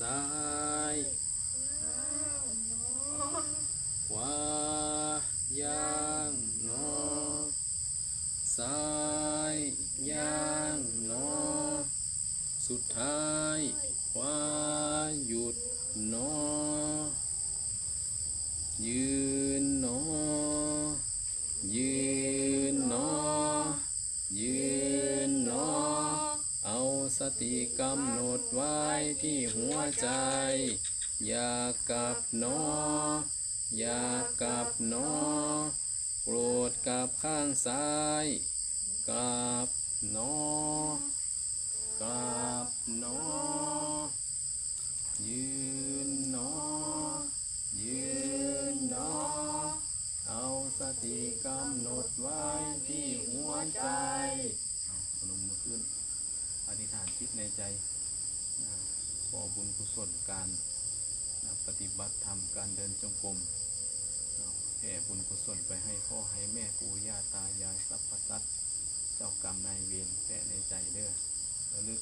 ซ้ายขวาย่างหนอซ้ายย่างหนอสุดท้ายขวาหยุดหนอยืนหนอยืนหนอยืนหนอเอาสติกำหนดไว้ที่หัวใจอย่ากลับหนออย่ากลับหนอโปรดกลับข้างซ้ายกลับหนอกลับหนอยืนหนอยืนหนอเอาสติกำหนดไว้ที่หัวใจพนมมือขึ้นอธิษฐานจิตในใจขอบุญกุศลการปฏิบัติธรรมการเดินจงกรมแผ่บุญกุศลไปให้พ่อให้แม่ปู่ย่าตายายสรรพสัตว์เจ้ากรรมนายเวรแผ่ในใจเด้อระลึก